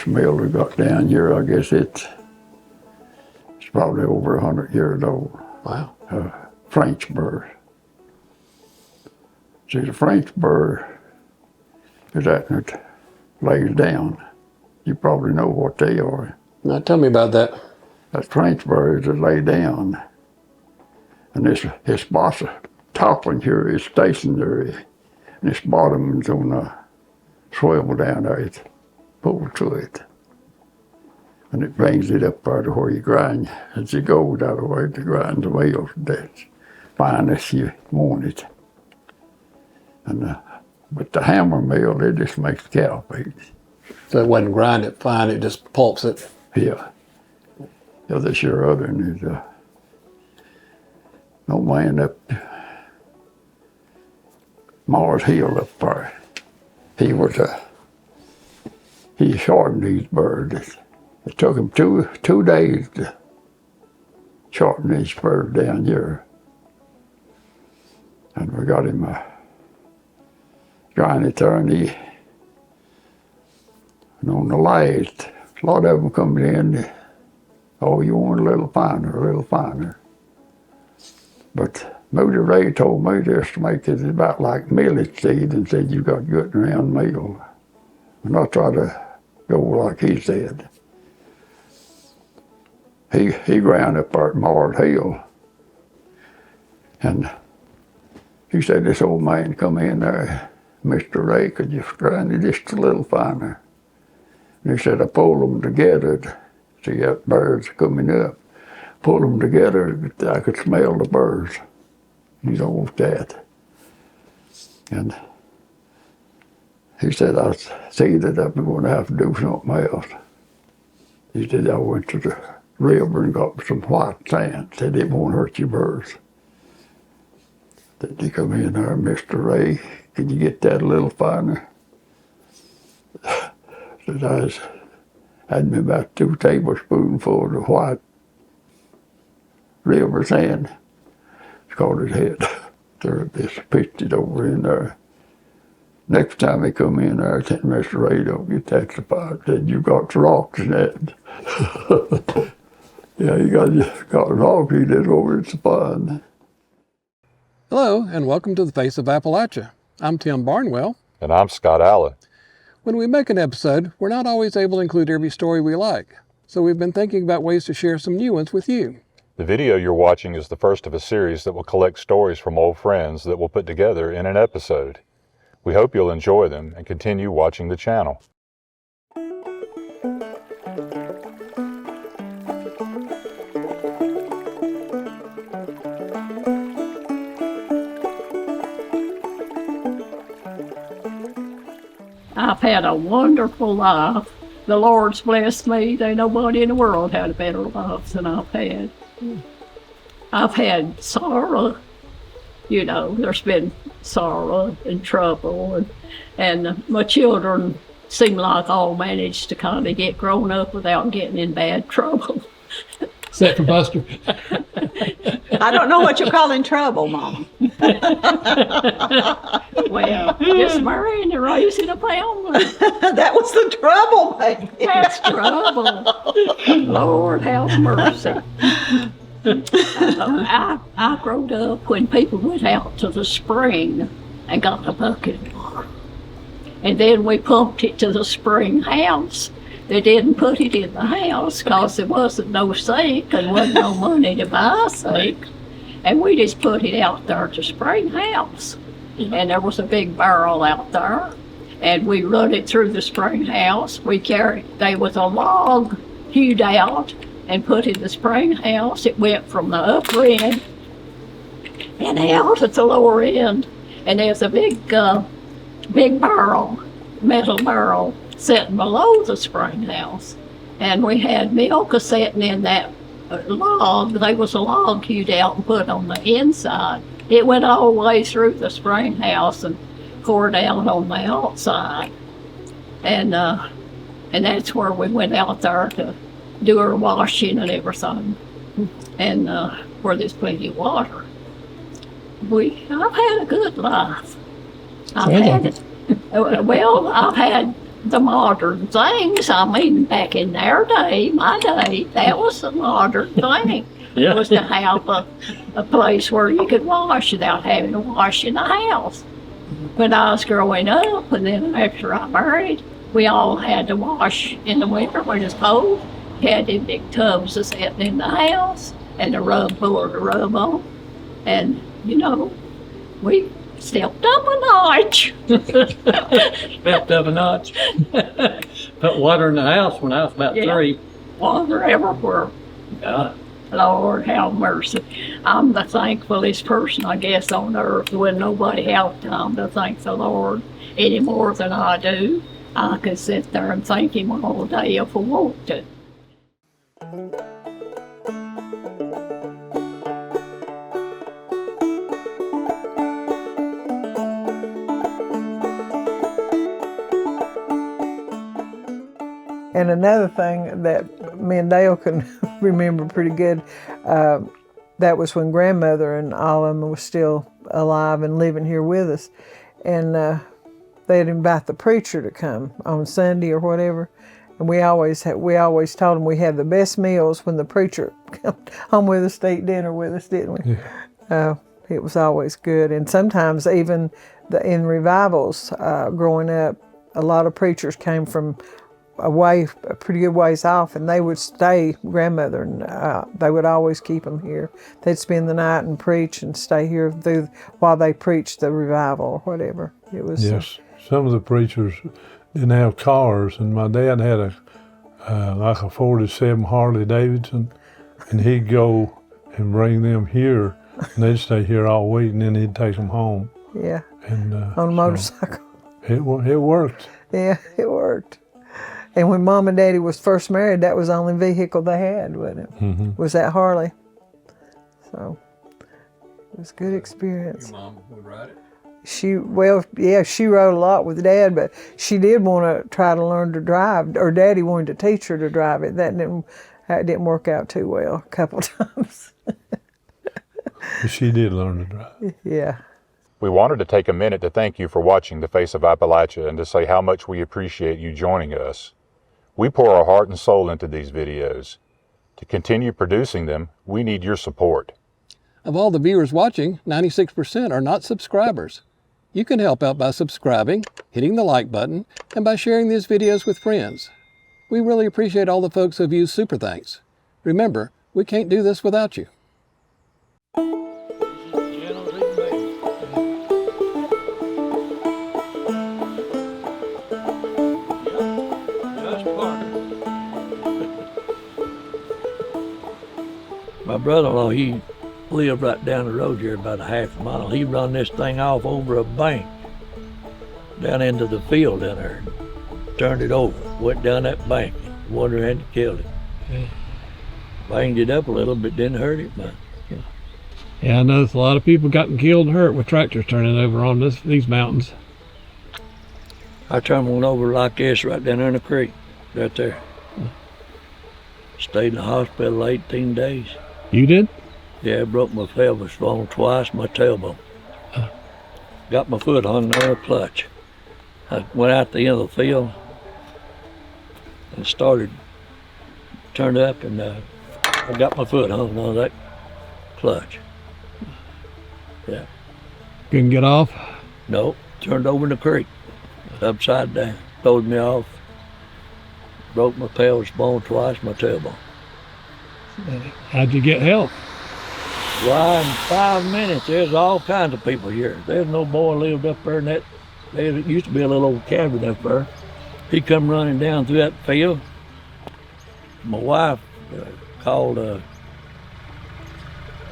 this mill we got down here, I guess it's probably over 100 years old. Wow. French burrs. See, the French burr is that it lays down. You probably know what they are. Now tell me about that. That French burrs that lay down. And this boss toppling here is stationary. And this bottom is on a swivel down there. It's pulled to it. And it brings it up there to where you grind. As you go that way to grind the wheels, that's fine as you want it. And but the hammer mill, it just makes cow feed. So it wasn't grind it fine, it just pulps it. Yeah. Yeah, this your other one is no man up Mars Hill up there. He was he shortened these birds. It took him two days to shorten these birds down here. And we got him trying it there, and on the last, a lot of them coming in, oh, you want a little finer. But Moody Ray told me just to make it about like millet seed and said you got good and round meal. And I tried to go like he said. He ground up there at Mars Hill, and he said this old man come in there, Mr. Ray, could you grind it just a little finer? And he said, I pulled them together. See that birds coming up. Pulled them together, I could smell the birds. You don't want that. And he said, I see that I'm going to have to do something else. He said, I went to the river and got some white sand. Said it won't hurt your birds. Then he come in there, Mr. Ray, can you get that a little finer? Said I had me about 2 tablespoonfuls of white river sand. Caught his head. There, just pitched it over in there. Next time he come in there, I said, Mr. Ray, don't get that so far. I said, you got rocks in that. Yeah, you got rocks in it over in the pond. Hello, and welcome to the Face of Appalachia. I'm Tim Barnwell. And I'm Scott Allen. When we make an episode, we're not always able to include every story we like. So we've been thinking about ways to share some new ones with you. The video you're watching is the first of a series that will collect stories from old friends that we'll put together in an episode. We hope you'll enjoy them and continue watching the channel. I've had a wonderful life. The Lord's blessed me. There ain't nobody in the world had a better life than I've had. I've had sorrow, you know, there's been sorrow and trouble, and my children seem like all managed to kind of get grown up without getting in bad trouble. Except for Buster. I don't know what you're calling trouble, Mom. Well, just marrying and raising a family. That was the trouble, baby. That's trouble. Lord have mercy. I growed up when people went out to the spring and got a bucket of water. And then we pumped it to the spring house. They didn't put it in the house because there wasn't no sink and wasn't no money to buy a sink. And we just put it out there to spring house. And there was a big barrel out there. And we run it through the spring house. There was a log hewed out and put in the spring house. It went from the upper end and out at the lower end. And there's a big barrel, metal barrel, sitting below the spring house. And we had milk sitting in that log. There was a log hewed out and put on the inside. It went all the way through the spring house and poured out on the outside. And that's where we went out there to do our washing and everything. And where there's plenty of water. I've had a good life. I've had the modern things. I mean, back in their day, my day, that was the modern thing. Yeah. Was to have a place where you could wash without having to wash in the house. When I was growing up, and then after I married, we all had to wash in the winter when it's cold. We had them big tubs of sitting in the house and the rub board to rub on. And, you know, we stepped up a notch. Stepped up a notch. Put water in the house when I was about 3. Water everywhere. God. Lord have mercy. I'm the thankfulest person, I guess, on earth. When nobody helped, I'm to thank the Lord any more than I do. I could sit there and thank Him all day if I want to. And another thing that me and Dale can remember pretty good, that was when grandmother and all of them was still alive and living here with us. And they'd invite the preacher to come on Sunday or whatever. And we always told them we had the best meals when the preacher came home with us to eat dinner with us, didn't we? Yeah. It was always good. And sometimes even in revivals growing up, a lot of preachers came from a pretty good ways off, and they would stay, grandmother, and they would always keep them here. They'd spend the night and preach and stay here while they preached the revival or whatever. It was. Yes, some of the preachers didn't have cars, and my dad had like a 47 Harley Davidson, and he'd go and bring them here, and they'd stay here all week, and then he'd take them home. Yeah. And on a motorcycle. It worked. Yeah, it worked. And when Mom and Daddy was first married, that was the only vehicle they had, wasn't it? Mm-hmm. Was that Harley. So it was a good experience. Your mom would ride it? She rode a lot with Dad, but she did want to try to learn to drive, or Daddy wanted to teach her to drive it. That didn't work out too well a couple times. She did learn to drive. Yeah. We wanted to take a minute to thank you for watching The Face of Appalachia and to say how much we appreciate you joining us. We pour our heart and soul into these videos. To continue producing them, we need your support. Of all the viewers watching, 96% are not subscribers. You can help out by subscribing, hitting the like button, and by sharing these videos with friends. We really appreciate all the folks who've used Super Thanks. Remember, we can't do this without you. My brother-in-law, he lived right down the road here about a half a mile. He run this thing off over a bank down into the field down there. Turned it over, went down that bank. Water had killed it. Yeah. Banged it up a little, but didn't hurt it much. Yeah, I noticed a lot of people gotten killed and hurt with tractors turning over on these mountains. I turned one over like this right down there in the creek, right there. Stayed in the hospital 18 days. You did? Yeah, I broke my pelvis bone twice, my tailbone. Got my foot hung on a clutch. I went out the end of the field and turned up, and I got my foot hung on that clutch. Yeah. Couldn't get off? No, turned over in the creek, upside down, throwed me off. Broke my pelvis bone twice, my tailbone. How'd you get help? Why, in 5 minutes, there's all kinds of people here. There's no boy lived up there, and there used to be a little old cabin up there. He come running down through that field. My wife called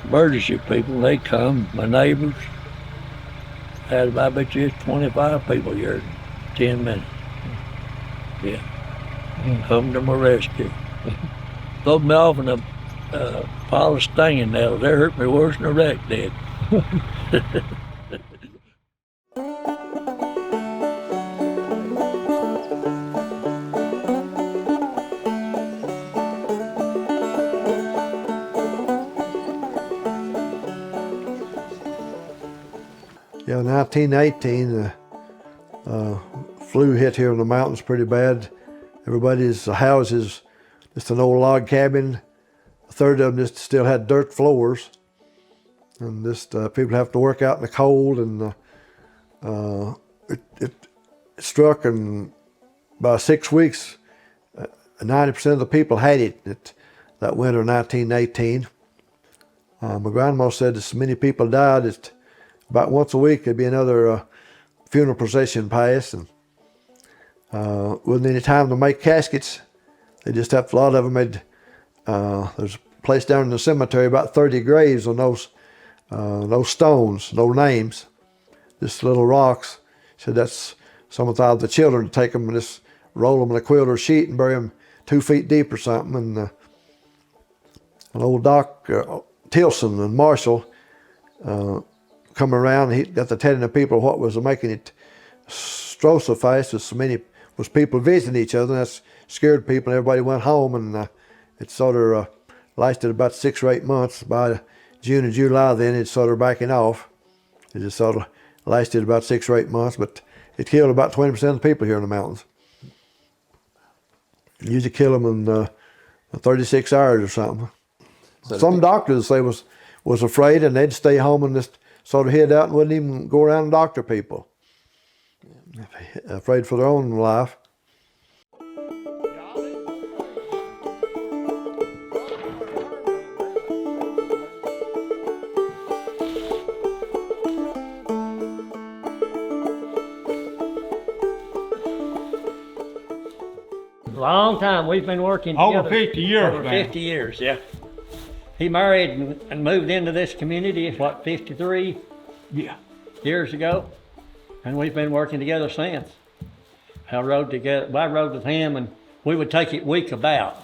emergency people, and they come. My neighbors had, I bet you, 25 people here in 10 minutes. Yeah. Come to my rescue. Threw me off in a pile of stinging nails. They hurt me worse than a wreck did. Yeah, 1918, flu hit here in the mountains pretty bad. Everybody's house is just an old log cabin. A third of them just still had dirt floors. And just people have to work out in the cold, and it struck, and by 6 weeks, 90% of the people had it that winter, 1918. My grandma said that so many people died that about once a week there'd be another funeral procession pass, and wasn't any time to make caskets. They just have, a lot of them had, there's a place down in the cemetery, about 30 graves on those stones, no names, just little rocks. So that's sometimes the children take them and just roll them in a quilt or sheet and bury them 2 feet deep or something. And an old Doc Tilson and Marshall come around, and he got to telling the people what was making it strow so fast. Was so many was people visiting each other, and that scared people. And everybody went home, and it sort of lasted about 6 or 8 months. By June and July, then it started backing off. It just sort of lasted about 6 or 8 months, but it killed about 20% of the people here in the mountains. It usually kill them in 36 hours or something. So some doctors say was afraid, and they'd stay home and just sort of hid out and wouldn't even go around and doctor people. Afraid for their own life. Long time we've been working together. Over 50 years, Over man. 50 years, yeah. He married and moved into this community, 53 years ago, and we've been working together since. I rode with him, and we would take it week about,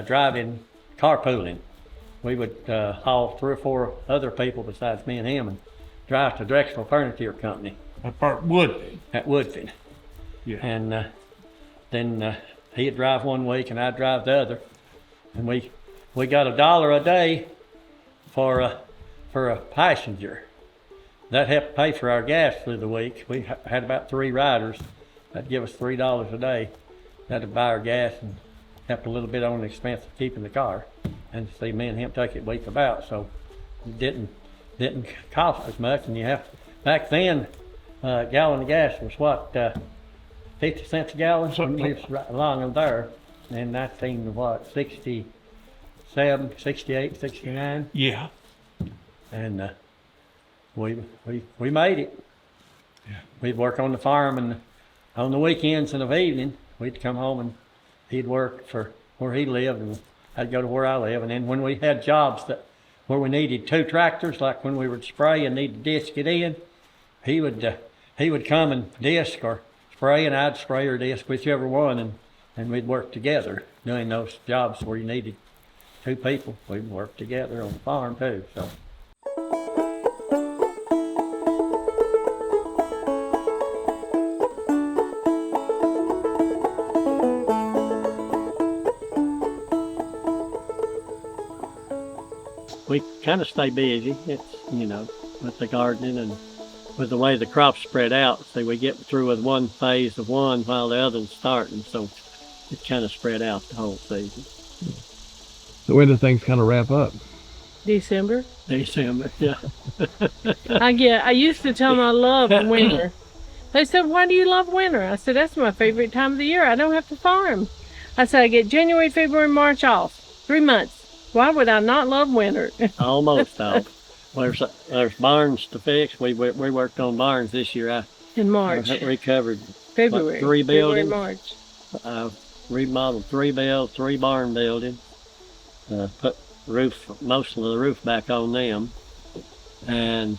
driving, carpooling. We would haul 3 or 4 other people besides me and him and drive to Drexel Furniture Company. At Woodfin. At Woodfin. Yeah. And then he'd drive one week and I'd drive the other. And we got $1 a day for a passenger. That helped pay for our gas through the week. We had about 3 riders. That'd give us $3 a day. That'd buy our gas and help a little bit on the expense of keeping the car. And see, me and him take it week about, so it didn't cost as much. And you have back then, a gallon of gas was what, 50 cents a gallon? We was right along there. And 67, 68, 69. Yeah. And we made it. Yeah. We'd work on the farm, and on the weekends and of evening, we'd come home and he'd work for where he lived, and I'd go to where I live. And then when we had jobs where we needed 2 tractors, like when we would spray and need to disc it in, he would come and disc or spray, and I'd spray or disc, whichever one, and we'd work together doing those jobs where you needed 2 people. We'd work together on the farm too. So. We kind of stay busy. It's, with the gardening and with the way the crops spread out. So we get through with one phase of one while the other's starting. So it's kind of spread out the whole season. So when do things kind of wrap up? December, yeah. I used to tell them I love winter. They said, why do you love winter? I said, that's my favorite time of the year. I don't have to farm. I said, I get January, February, March off. 3 months. Why would I not love winter? Almost all. There's barns to fix. We worked on barns this year. In March. I recovered February. 3 buildings. February, March. Remodeled 3 barn buildings. Put most of the roof back on them, and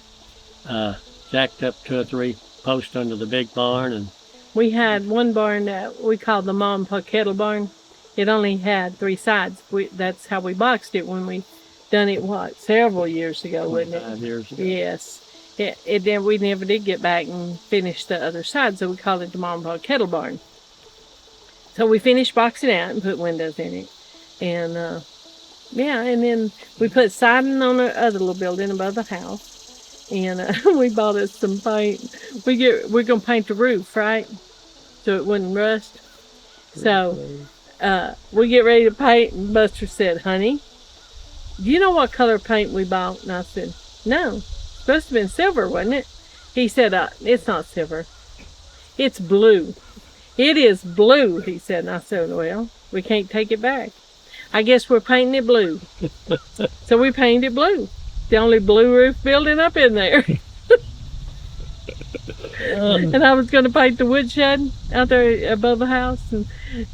jacked up 2 or 3 posts under the big barn. And we had one barn that we called the Mom and Pa Kettle barn. It only had 3 sides. That's how we boxed it when we done it, several years ago, wasn't it? 5 years ago. Yes. We never did get back and finish the other side, so we called it the Mom and Pa Kettle barn. So we finished boxing out and put windows in it. And and then we put siding on the other little building above the house. And we bought us some paint. We're going to paint the roof, right? so it wouldn't rust. So we get ready to paint, and Buster said, "Honey, do you know what color paint we bought?" And I said, "No, it's supposed to have been silver, wasn't it?" He said, "It's not silver. It's blue. It is blue," he said. And I said, "Well, we can't take it back. I guess we're painting it blue." So we painted it blue. The only blue roof building up in there. And I was going to paint the woodshed out there above the house, and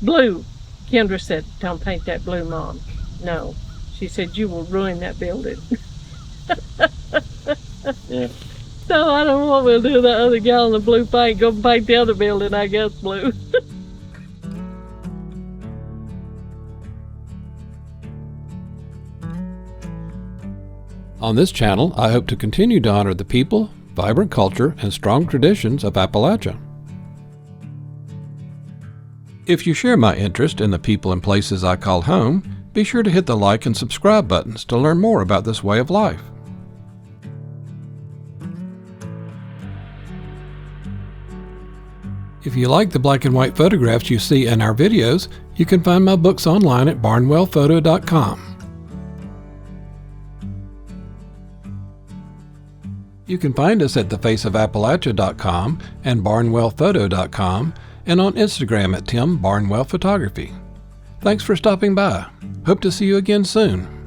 blue. Kendra said, "Don't paint that blue, Mom." No. She said, "You will ruin that building." Yeah. So I don't know what we'll do with that other gallon of blue paint. Go paint the other building, I guess, blue. On this channel, I hope to continue to honor the people, vibrant culture, and strong traditions of Appalachia. If you share my interest in the people and places I call home, be sure to hit the like and subscribe buttons to learn more about this way of life. If you like the black and white photographs you see in our videos, you can find my books online at barnwellphoto.com. You can find us at thefaceofappalachia.com and barnwellphoto.com, and on Instagram at Tim Barnwell Photography. Thanks for stopping by. Hope to see you again soon.